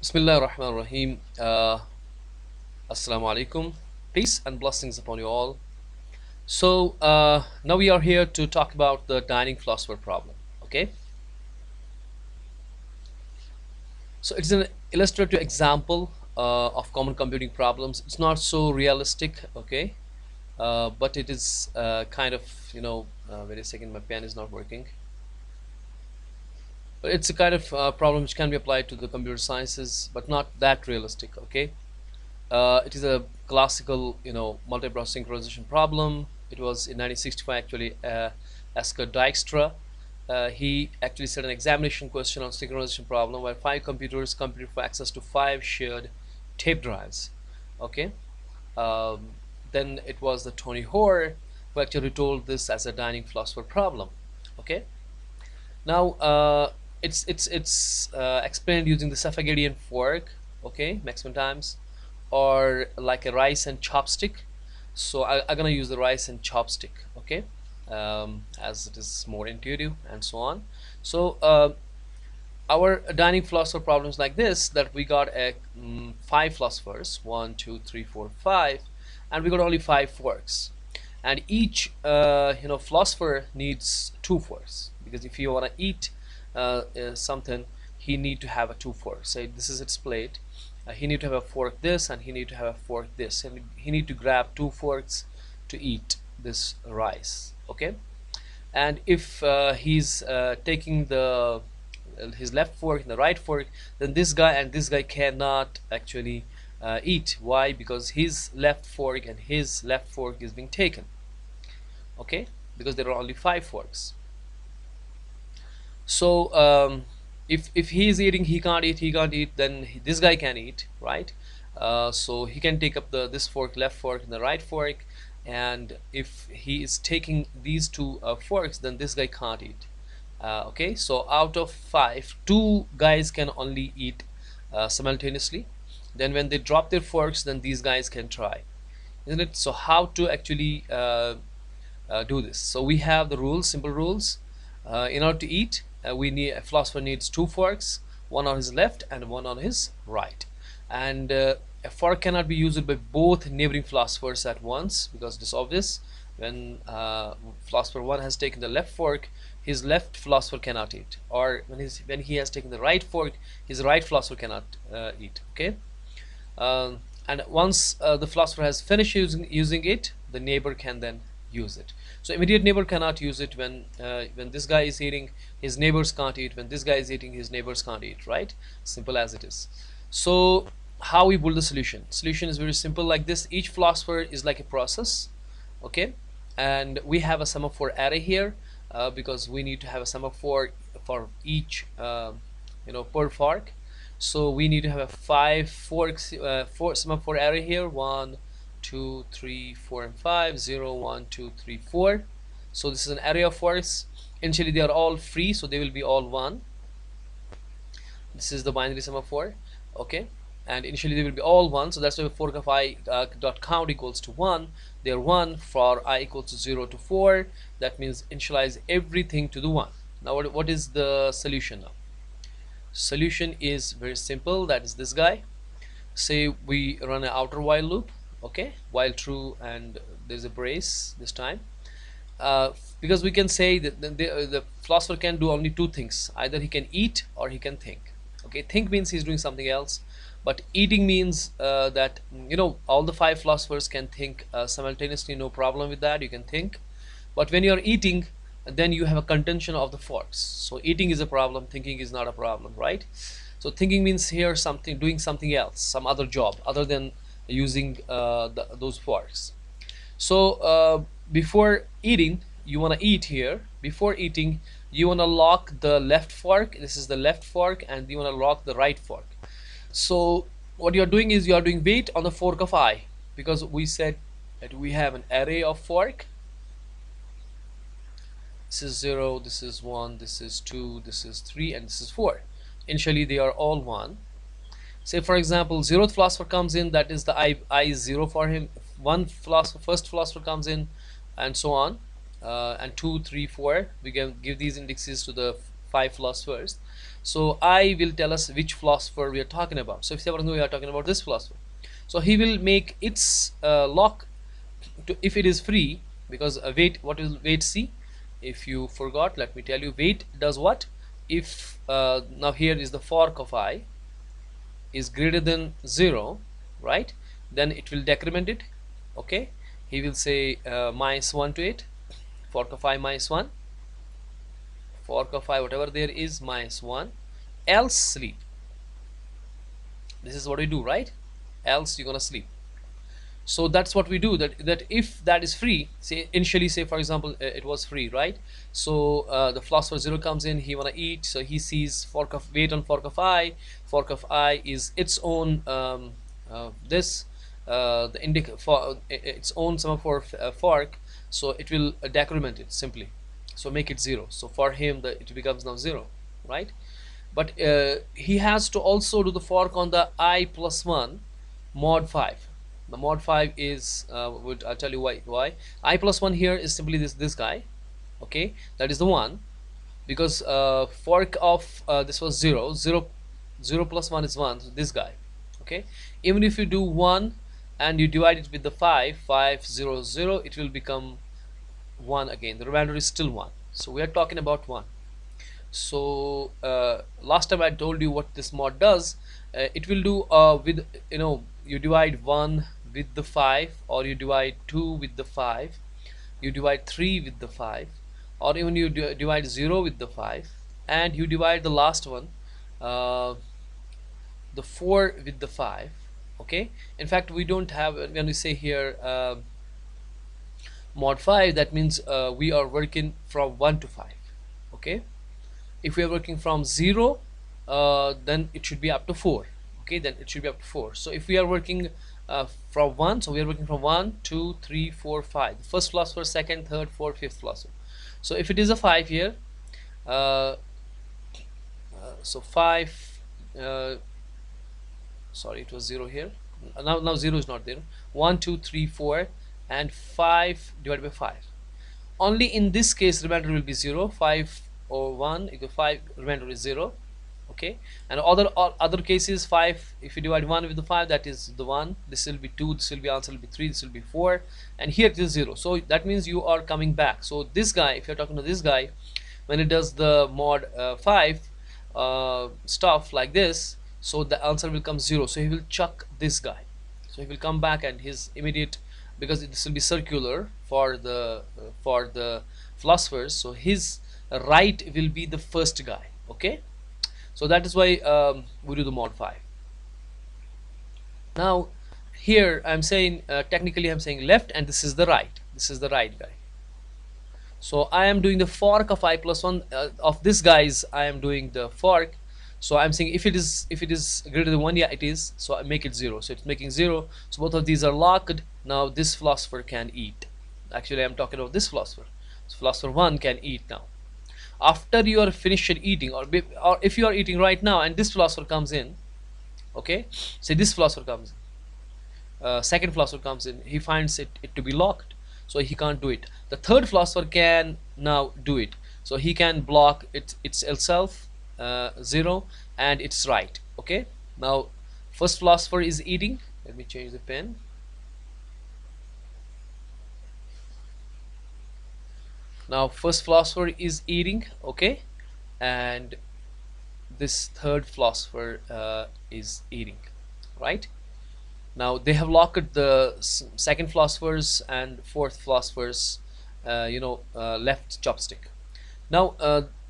Bismillah ar-Rahman ar-Rahim. Assalamu alaikum. Peace and blessings upon you all. So now we are here to talk about the dining philosopher problem. Okay. So it's an illustrative example of common computing problems. It's not so realistic. Okay. But it is kind of wait a second, my pen is not working. But it's a kind of problem which can be applied to the computer sciences, but not that realistic. Okay. It is a classical, multi-process synchronization problem. It was in 1965 actually. Oscar Dijkstra, he actually set an examination question on synchronization problem where five computers competed for access to five shared tape drives. Okay. Um, then it was the Tony Hoare who actually told this as a dining philosopher problem. Okay. Now it's explained using the Safavidian fork. Okay, maximum times, or like a rice and chopstick. So I'm gonna use the rice and chopstick. Okay, as it is more intuitive and so on. So our dining philosopher problems like this, that we got five philosophers, one, two, three, four, five, and we got only five forks, and each philosopher needs two forks, because if you want to eat something, he need to have a two fork. Say this is its plate, he need to have a fork this, and he need to have a fork this, and he need to grab two forks to eat this rice. Okay, and if he's taking the his left fork and the right fork, then this guy and this guy cannot actually eat. Why? Because his left fork and his left fork is being taken. Okay, because there are only five forks. So if he is eating, he can't eat, then this guy can eat, right? So he can take up the this fork, left fork, and the right fork, and if he is taking these two forks, then this guy can't eat. Okay, so out of five, two guys can only eat simultaneously. Then when they drop their forks, then these guys can try, isn't it? So how to actually do this? So we have the rules, simple rules. In order to eat, we need a philosopher needs two forks, one on his left and one on his right, and a fork cannot be used by both neighboring philosophers at once, because it is obvious. When philosopher one has taken the left fork, his left philosopher cannot eat, or when he has taken the right fork, his right philosopher cannot eat. Okay, and once the philosopher has finished using it, the neighbor can then use it. So immediate neighbor cannot use it. When this guy is eating, his neighbors can't eat. When this guy is eating, his neighbors can't eat, right? Simple as it is. So how we build the solution is very simple, like this. Each philosopher is like a process. Okay, and we have a semaphore array here, because we need to have a semaphore for each per fork. So we need to have a five forks, four semaphore array here: 1, 2, 3, 4, and 5. 0, 1, 2, 3, 4. So this is an array of forks. Initially they are all free, so they will be all 1. This is the binary semaphore. Okay, and initially they will be all 1, so that's why fork of I dot count equals to 1. They are 1 for I equals to 0 to 4. That means initialize everything to the 1. Now what is the solution now? Solution is very simple, that is this guy. Say we run an outer while loop. Okay, while true, and there's a brace this time, because we can say that the philosopher can do only two things: either he can eat or he can think. Okay, think means he's doing something else, but eating means that all the five philosophers can think simultaneously, no problem with that, you can think. But when you're eating, then you have a contention of the forks. So eating is a problem, thinking is not a problem, right? So thinking means here something, doing something else, some other job other than using those forks. So before eating, you want to eat here. Before eating, you want to lock the left fork. This is the left fork, and you want to lock the right fork. So what you are doing is you are doing wait on the fork of I, because we said that we have an array of fork. This is 0, this is 1, this is 2, this is 3, and this is 4. Initially they are all 1. Say for example, 0th philosopher comes in, that is the I is 0 for him. First philosopher comes in, and so on, and 2, 3, 4. We can give these indexes to the 5 philosophers. So I will tell us which philosopher we are talking about. So if say we are talking about this philosopher, so he will make its lock to, if it is free, because wait, what is wait C? If you forgot, let me tell you, wait does what? If now here is the fork of I is greater than 0, right, then it will decrement it. Okay, he will say -1 to it, fork of I -1, fork of I whatever there is -1, else sleep. This is what we do, right? Else you're gonna sleep. So that's what we do, that if that is free, say initially, say for example it was free, right? So the philosopher 0 comes in, he wanna eat, so he sees fork of wait on fork of I. Fork of I is its own this the indic for its own semaphore fork, so it will decrement it simply, so make it 0. So for him it becomes now 0, right? But he has to also do the fork on the I plus 1 mod 5. The mod 5 is I'll tell you why I plus 1 here is simply this guy. Okay, that is the one, because fork of this was 0, 0, 0 plus 1 is 1, so this guy. Okay, even if you do 1 and you divide it with the 5, 5 0 0, it will become 1 again, the remainder is still 1. So we are talking about 1. So last time I told you what this mod does. It will do with, you divide 1 with the 5, or you divide 2 with the 5, you divide 3 with the 5, or even you divide 0 with the 5, and you divide the last one, the 4 with the 5. Okay, in fact we don't have, when we say here mod 5, that means we are working from 1 to 5. Okay, if we are working from 0, then it should be up to 4. Okay, then it should be up to 4. So if we are working from 1, so we are working from 1 2 3 4 5, the first philosopher, second, third, fourth, fifth philosopher. So if it is a 5 here, so 5, sorry, it was 0 here, now 0 is not there. 1 2 3 4 and 5 divided by 5. Only in this case remainder will be 0. 5 or 1 equal 5, remainder is 0. Okay, and other cases, 5, if you divide 1 with the 5, that is the 1, this will be 2, this will be answer will be 3, this will be 4, and here it is 0. So that means you are coming back. So this guy, if you're talking to this guy, when it does the mod 5 stuff like this, so the answer will come 0. So he will chuck this guy, so he will come back, and his immediate, because this will be circular for the philosophers, so his right will be the first guy. Okay, so that is why we do the mod 5. Now here I'm saying technically I'm saying left, and this is the right, this is the right guy. So I am doing the fork of I plus 1 of this guy's, I am doing the fork. So I'm saying if it is greater than 1, yeah it is, so I make it 0, so it's making 0. So both of these are locked. Now this philosopher can eat. Actually I'm talking about this philosopher, so philosopher 1 can eat now. After you are finished eating, or if you are eating right now and this philosopher comes in, okay, say this philosopher comes in, second philosopher comes in, he finds it to be locked, so he can't do it. The third philosopher can now do it, so he can block itself 0 and it's right. Okay, now first philosopher is eating. Let me change the pen. Now first philosopher is eating, okay, and this third philosopher is eating, right? Now they have locked the second philosophers and fourth philosophers left chopstick. Now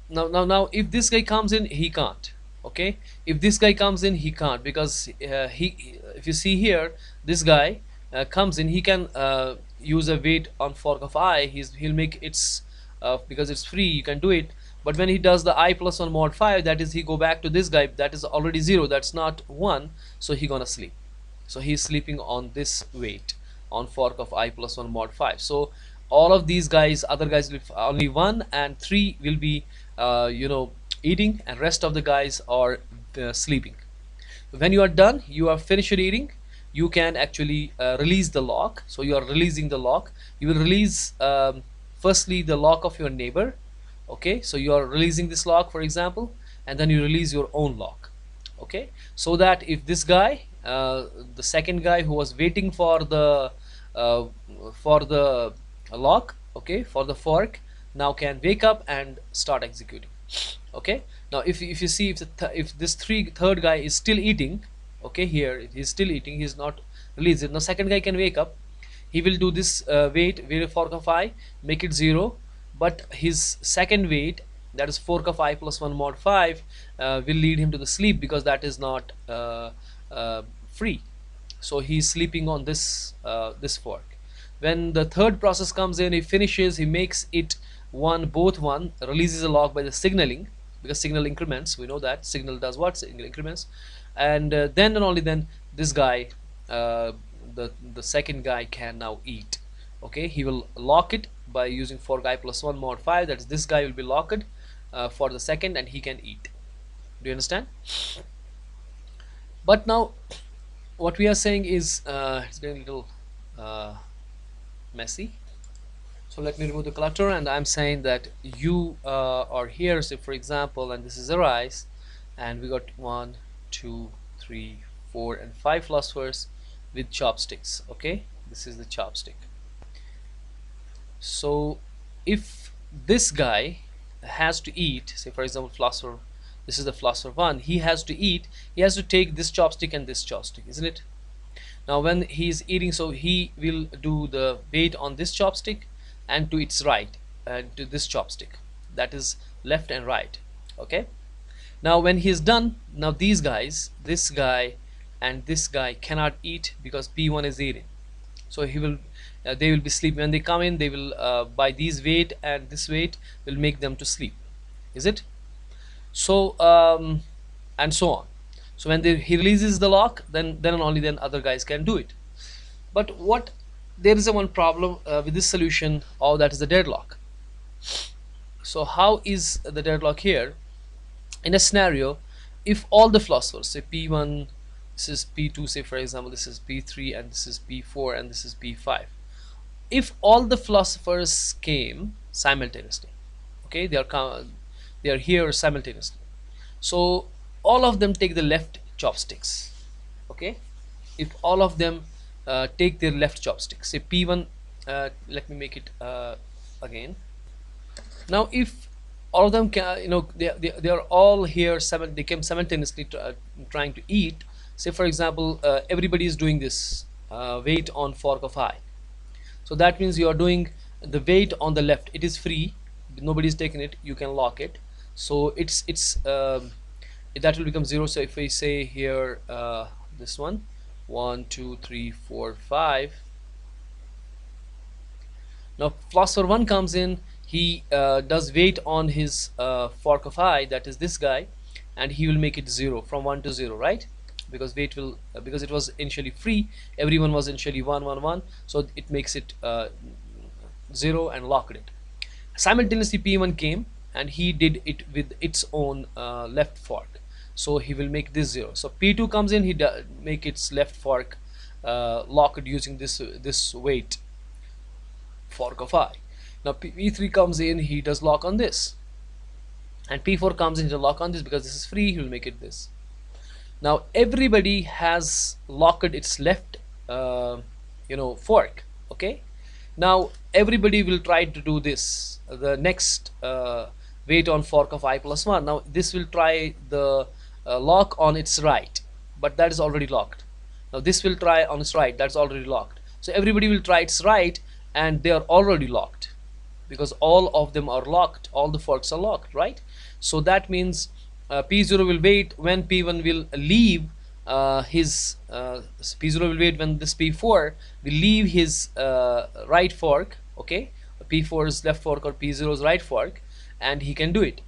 now if this guy comes in, he can't. Okay, if this guy comes in, he can't, because if you see here, this guy comes in, he can use a wait on fork of I. He'll make its because it's free, you can do it. But when he does the I plus 1 mod 5, that is he go back to this guy, that is already 0, that's not 1, so he gonna sleep. So he's sleeping on this wait on fork of I plus 1 mod 5. So all of these guys, other guys will only 1 and 3 will be eating, and rest of the guys are sleeping. When you are done, you are finished eating, you can actually release the lock. So you are releasing the lock. You will release firstly the lock of your neighbor, Okay, so you are releasing this lock, for example, and then you release your own lock. Okay, so that if this guy, the second guy who was waiting uh, for the lock, okay, for the fork, now can wake up and start executing. Okay, now if you see, if this third guy is still eating, okay, here he's still eating, he's not released it. Now second guy can wake up, he will do this wait fork of I, make it 0, but his second wait, that is fork of I plus 1 mod 5, will lead him to the sleep, because that is not free. So he's sleeping on this fork. When the third process comes in, he finishes, he makes it both one, releases a lock by the signaling, because signal increments, we know that signal does what, signal increments. And then and only then this guy, uh, the second guy, can now eat. Okay, he will lock it by using fork I plus 1 mod 5, that is, this guy will be locked for the second, and he can eat. Do you understand? But now what we are saying is, it's getting a little uh, messy. So let me remove the clutter, and I'm saying that you are here, say for example, and this is a rice, and we got 1, 2, 3, 4, and 5 philosophers with chopsticks. Okay, this is the chopstick. So if this guy has to eat, say for example philosopher, this is the philosopher 1, he has to eat, he has to take this chopstick and this chopstick, isn't it? Now when he is eating, so he will do the weight on this chopstick and to its right, and to this chopstick, that is left and right. Okay, now when he is done, now these guys, this guy and this guy, cannot eat because P1 is eating. So he will they will be sleeping. When they come in, they will by these weight and this weight will make them to sleep, is it? So and so on. So when he releases the lock, then and only then other guys can do it. But what, there is a one problem with this solution, oh, that is the deadlock. So how is the deadlock here? In a scenario, if all the philosophers, say P1, this is P2, say for example this is P3, and this is P4, and this is P5, if all the philosophers came simultaneously, okay, they are here simultaneously, so all of them take the left chopsticks. Okay, if all of them take their left chopsticks, say P1, let me make it again. Now if all of them can, they are all here, they came simultaneously trying to eat. Say for example everybody is doing this weight on fork of I. So that means you are doing the weight on the left, it is free, nobody's taken it, you can lock it. So it's that will become 0. So if we say here this one, 1, 2, 3, 4, 5, now philosopher 1 comes in, he does weight on his fork of I, that is this guy, and he will make it 0, from 1 to 0, right? Because weight will because it was initially free, everyone was initially 1, 1, 1, so it makes it 0 and locked it. Simultaneously P1 came and he did it with its own left fork, so he will make this 0. So P2 comes in, he make its left fork locked using this weight fork of I. Now P3 comes in, he does lock on this, and P4 comes in to lock on this, because this is free, he will make it this. Now everybody has locked its left fork. Okay, now everybody will try to do this, the next weight on fork of I plus 1. Now this will try the lock on its right, but that is already locked. Now this will try on its right, that's already locked. So everybody will try its right, and they are already locked, because all of them are locked, all the forks are locked, right? So that means P0 will wait when P1 will leave P0 will wait when this P4 will leave his right fork. Okay, P4's left fork or P0's right fork, and he can do it.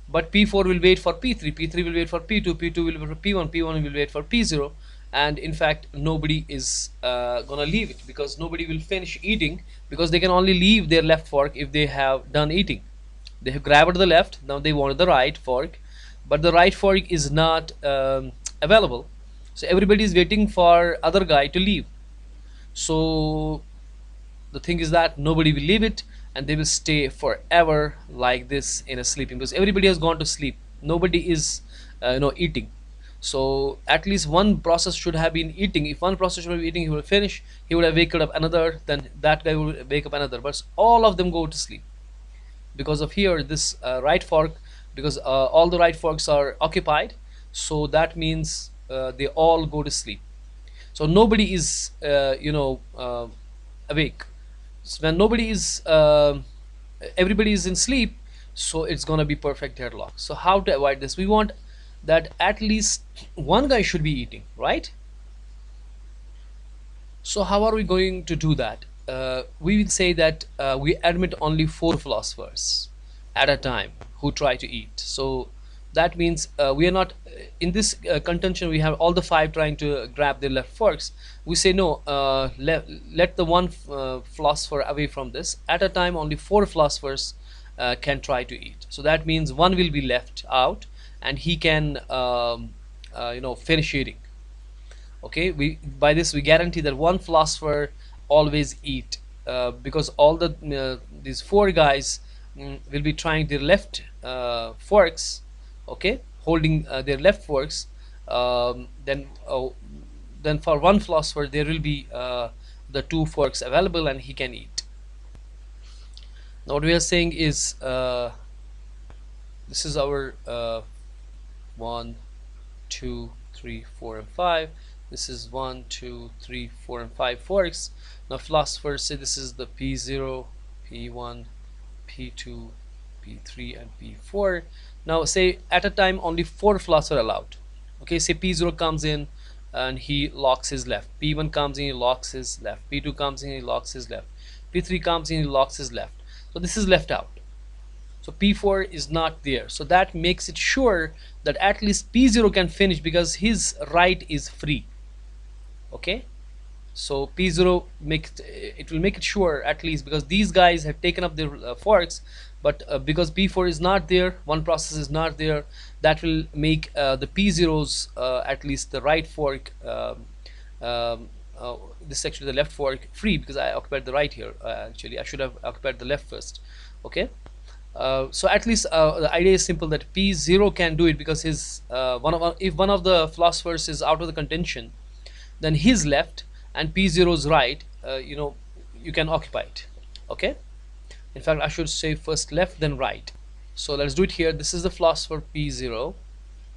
But P4 will wait for P3, P3 will wait for P2, P2 will wait for P1, P1 will wait for P0, and in fact nobody is gonna leave it, because nobody will finish eating, because they can only leave their left fork if they have done eating. They have grabbed the left, now they want the right fork, but the right fork is not available, so everybody is waiting for other guy to leave. So the thing is that nobody will leave it, and they will stay forever like this in a sleeping, because everybody has gone to sleep, nobody is eating. So at least one process should have been eating. If one process should have been eating, he will finish, he would have waken up another, then that guy will wake up another, but all of them go to sleep because of here this right fork, because all the right forks are occupied, so that means they all go to sleep. So nobody is awake. So when nobody is everybody is in sleep, so it's gonna be perfect deadlock. So how to avoid this? We want that at least one guy should be eating, right? So how are we going to do that? We will say that we admit only four philosophers at a time who try to eat. So that means we are not in this contention. We have all the five trying to grab their left forks. We say no. Let the one philosopher away from this. At a time, only four philosophers can try to eat. So that means one will be left out, and he can finish eating. Okay, we by this we guarantee that one philosopher always eat, because all the these four guys will be trying their left forks, okay, holding their left forks. Then for one philosopher there will be the two forks available and he can eat. Now what we are saying is this is our 1 2 3 4 and 5. This is 1 2 3 4 and 5 forks. Now philosophers say this is the P0, P1, P2, P3 and P4. Now say at a time only four philosophers are allowed. Okay, say P0 comes in and he locks his left, P1 comes in, he locks his left, P2 comes in, he locks his left, P3 comes in, he locks his left. So this is left out, so P4 is not there. So that makes it sure that at least P0 can finish because his right is free. Okay, so P0 will make it sure at least, because these guys have taken up their forks, but because P4 is not there, one process is not there, that will make the P0's at least the right fork, this is actually the left fork, free, because I occupied the right here. Actually I should have occupied the left first. Okay, so at least the idea is simple, that P0 can do it because his if one of the philosophers is out of the contention, then his left and P0's right, you can occupy it. Okay, in fact I should say first left then right. So let's do it here. This is the philosopher P0,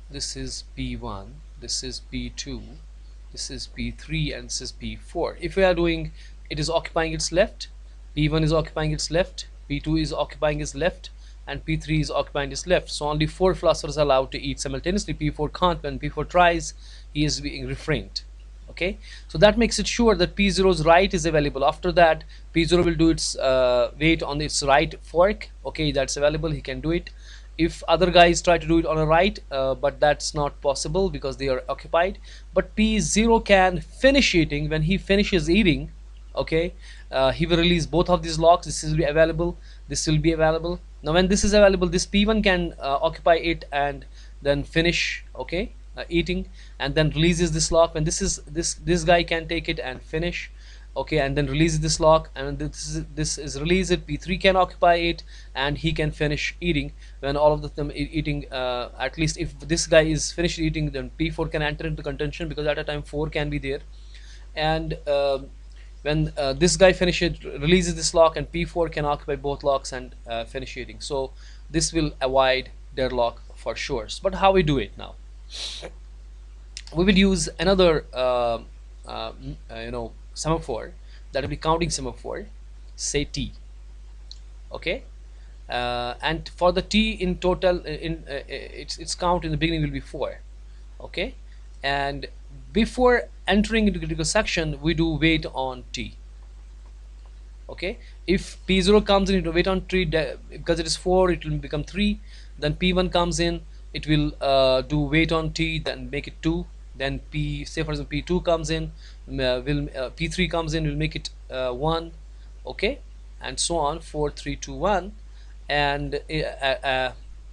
this is P1, this is P2, this is P3 and this is P4. If we are doing, it is occupying its left, P1 is occupying its left, P2 is occupying its left, and P3 is occupying its left. So only four philosophers are allowed to eat simultaneously. P4 can't. When P4 tries, he is being refrained. Okay, so that makes it sure that P0's right is available. After that P0 will do its weight on its right fork. Okay, that's available, he can do it. If other guys try to do it on a right, but that's not possible because they are occupied, but P0 can finish eating. When he finishes eating, okay, he will release both of these locks. This will be available, this will be available. Now when this is available, this P1 can occupy it and then finish, okay, eating, and then releases this lock. When this guy can take it and finish, okay, and then releases this lock, and this is released, P3 can occupy it and he can finish eating. When all of them eating, at least if this guy is finished eating, then P4 can enter into contention, because at a time 4 can be there. And when this guy finishes, releases this lock, and P4 can occupy both locks and finish eating. So this will avoid deadlock for sure. But how we do it now? We will use another semaphore, that will be counting semaphore, say T. Okay, and for the T in total, its count in the beginning will be 4. Okay, and before entering into critical section we do wait on T. Okay, if P0 comes in, it will wait on T, because it is 4 it will become 3. Then P1 comes in, it will do wait on T, then make it 2. Then say for example P2 comes in, P3 comes in, will make it 1. Okay, and so on, 4 3 2 1. And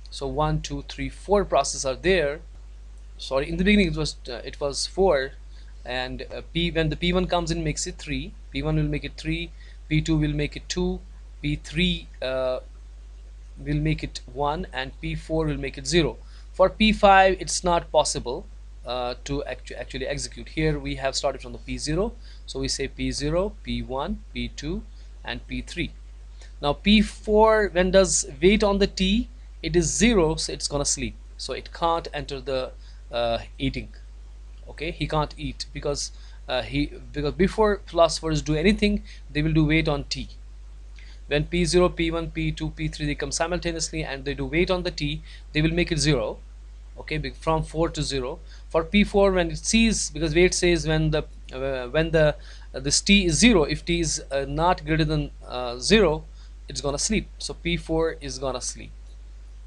so 1 2 3 4 processes are there. Sorry, in the beginning it was 4, and when the P1 comes in, makes it 3. P1 will make it 3, P2 will make it 2, P3 will make it 1, and P4 will make it 0. For P5 it's not possible to actually execute. Here we have started from the P0, so we say P0, P1, P2 and P3. Now P4, when does wait on the T, it is 0, so it's gonna sleep, so it can't enter the eating. Okay, he can't eat because because before philosophers do anything, they will do wait on T. When P0, P1, P2, P3 they come simultaneously and they do wait on the T, they will make it 0. Okay, from 4 to 0. For P4, when it sees, because wait says when the this T is 0, if T is not greater than 0, it's gonna sleep, so P4 is gonna sleep.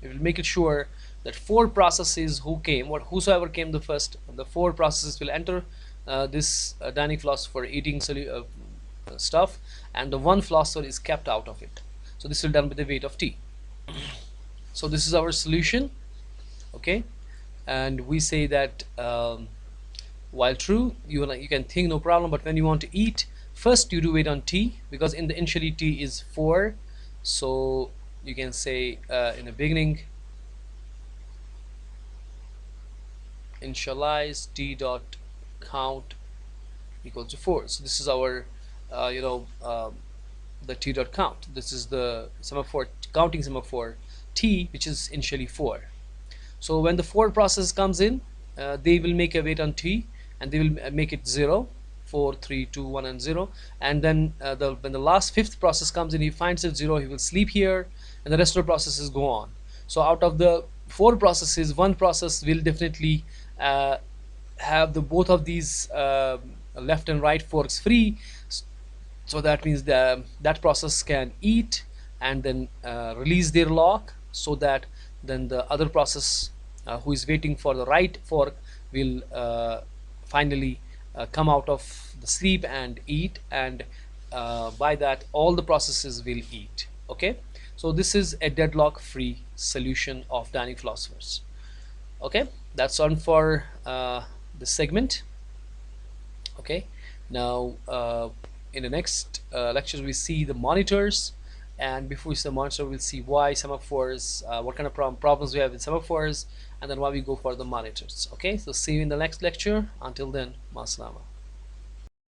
It will make it sure that four processes whosoever came the first, the four processes will enter this dynamic philosopher eating stuff, and the one philosopher is kept out of it. So this will be done with the weight of T. So this is our solution. Okay, and we say that while true, you can think no problem, but when you want to eat, first you do wait on T, because in the initially T is 4, so you can say in the beginning initialize T dot count equals to 4. So this is our the T dot count. This is the semaphore, counting semaphore T, which is initially 4. So when the 4 process comes in, they will make a wait on T, and they will make it 0, 4, 3, 2, 1 and 0. And then when the last 5th process comes in, he finds it 0, he will sleep here, and the rest of the processes go on. So out of the 4 processes, one process will definitely have the both of these left and right forks free. So that means that process can eat and then release their lock, so that then the other process who is waiting for the right fork will finally come out of the sleep and eat, and by that all the processes will eat. Okay, so this is a deadlock free solution of dynamic philosophers. Okay, that's on for this segment. Okay, now in the next lectures we see the monitors, and before we see the monitor we'll see why semaphores, what kind of problems we have in semaphores, and then why we go for the monitors. Okay, so see you in the next lecture. Until then, masalama.